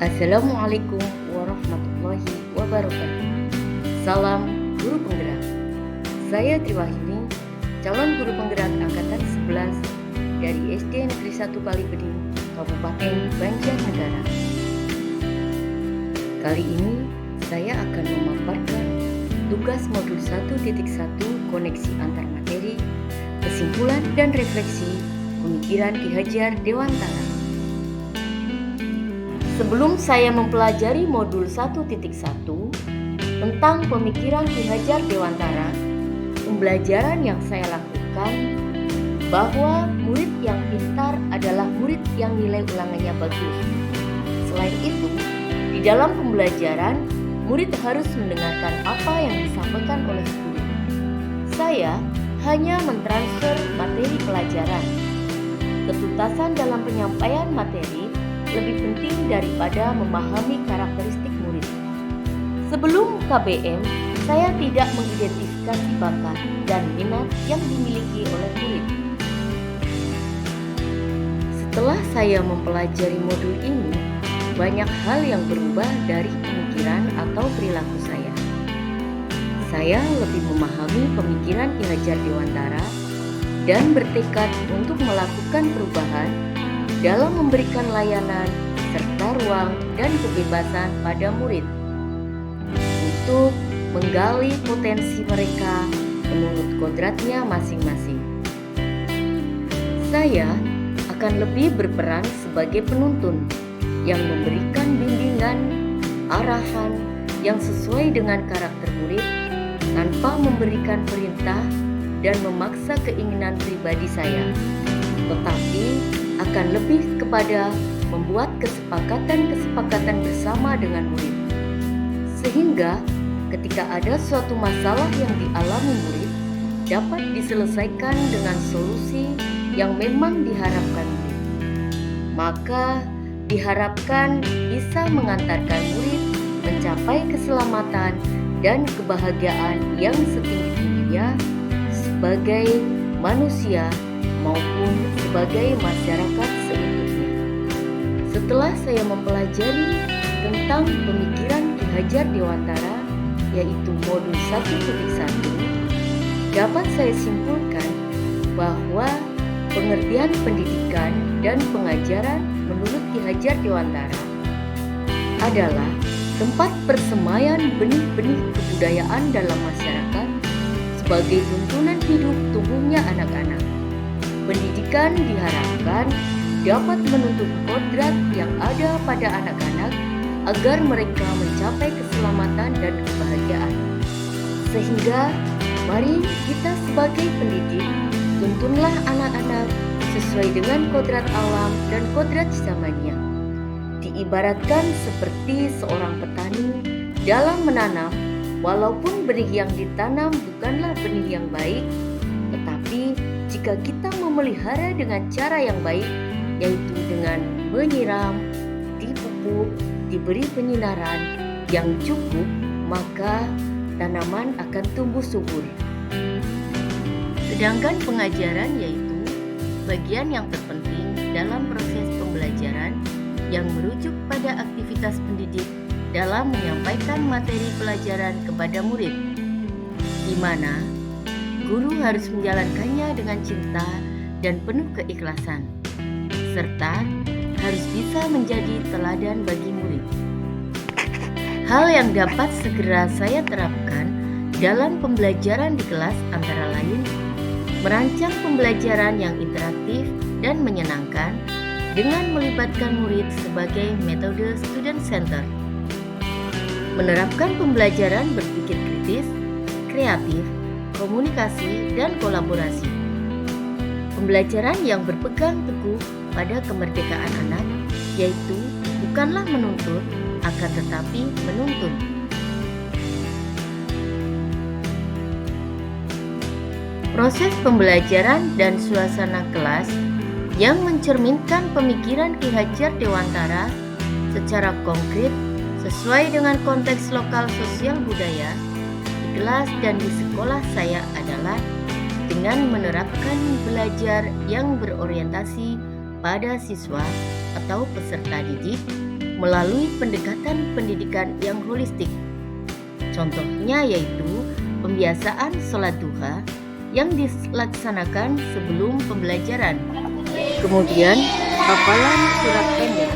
Assalamualaikum warahmatullahi wabarakatuh. Salam guru penggerak. Saya Triwahyuni, calon guru penggerak angkatan 11 dari SD Negeri 1 Kalibening, Kabupaten Banjarnegara. Kali ini saya akan memaparkan tugas modul 1.1 koneksi antar materi, kesimpulan dan refleksi pemikiran Ki Hajar Dewantara. Sebelum saya mempelajari modul 1.1 tentang pemikiran Ki Hajar Dewantara, pembelajaran yang saya lakukan bahwa murid yang pintar adalah murid yang nilai ulangannya bagus. Selain itu, di dalam pembelajaran, murid harus mendengarkan apa yang disampaikan oleh guru. Saya hanya mentransfer materi pelajaran. Ketuntasan dalam penyampaian materi lebih penting daripada memahami karakteristik murid. Sebelum KBM, saya tidak mengidentifikasi bakat dan minat yang dimiliki oleh murid. Setelah saya mempelajari modul ini, banyak hal yang berubah dari pemikiran atau perilaku saya. Saya lebih memahami pemikiran Ki Hajar Dewantara dan bertekad untuk melakukan perubahan dalam memberikan layanan serta ruang dan kebebasan pada murid untuk menggali potensi mereka menurut kodratnya masing-masing. Saya akan lebih berperan sebagai penuntun yang memberikan bimbingan, arahan yang sesuai dengan karakter murid tanpa memberikan perintah dan memaksa keinginan pribadi saya, tetapi akan lebih kepada membuat kesepakatan bersama dengan murid. Sehingga ketika ada suatu masalah yang dialami murid dapat diselesaikan dengan solusi yang memang diharapkan murid. Maka diharapkan bisa mengantarkan murid mencapai keselamatan dan kebahagiaan yang setinggi-tingginya sebagai manusia maupun sebagai masyarakat seutuhnya. Setelah saya mempelajari tentang pemikiran Ki Hajar Dewantara, yaitu modul 1.1, dapat saya simpulkan bahwa pengertian pendidikan dan pengajaran menurut Ki Hajar Dewantara adalah tempat persemaian benih-benih kebudayaan dalam masyarakat sebagai tuntunan hidup tumbuhnya anak-anak. Pendidikan diharapkan dapat menuntut kodrat yang ada pada anak-anak agar mereka mencapai keselamatan dan kebahagiaan. Sehingga mari kita sebagai pendidik tuntunlah anak-anak sesuai dengan kodrat alam dan kodrat zamannya. Diibaratkan seperti seorang petani dalam menanam, walaupun benih yang ditanam bukanlah benih yang baik, tetapi jika kita memelihara dengan cara yang baik, yaitu dengan menyiram, dipupuk, diberi penyinaran yang cukup, maka tanaman akan tumbuh subur. Sedangkan pengajaran yaitu bagian yang terpenting dalam proses pembelajaran yang merujuk pada aktivitas pendidik dalam menyampaikan materi pelajaran kepada murid, di mana guru harus menjalankannya dengan cinta dan penuh keikhlasan, serta harus bisa menjadi teladan bagi murid. Hal yang dapat segera saya terapkan dalam pembelajaran di kelas antara lain merancang pembelajaran yang interaktif dan menyenangkan dengan melibatkan murid sebagai metode student center, menerapkan pembelajaran berpikir kritis, kreatif, komunikasi, dan kolaborasi. Pembelajaran yang berpegang teguh pada kemerdekaan anak, yaitu bukanlah menuntut, akan tetapi menuntun. Proses pembelajaran dan suasana kelas yang mencerminkan pemikiran Ki Hajar Dewantara secara konkret sesuai dengan konteks lokal sosial budaya di kelas dan di sekolah saya adalah dengan menerapkan belajar yang berorientasi pada siswa atau peserta didik melalui pendekatan pendidikan yang holistik. Contohnya yaitu pembiasaan sholat duha yang dilaksanakan sebelum pembelajaran. Kemudian, hafalan surat pendek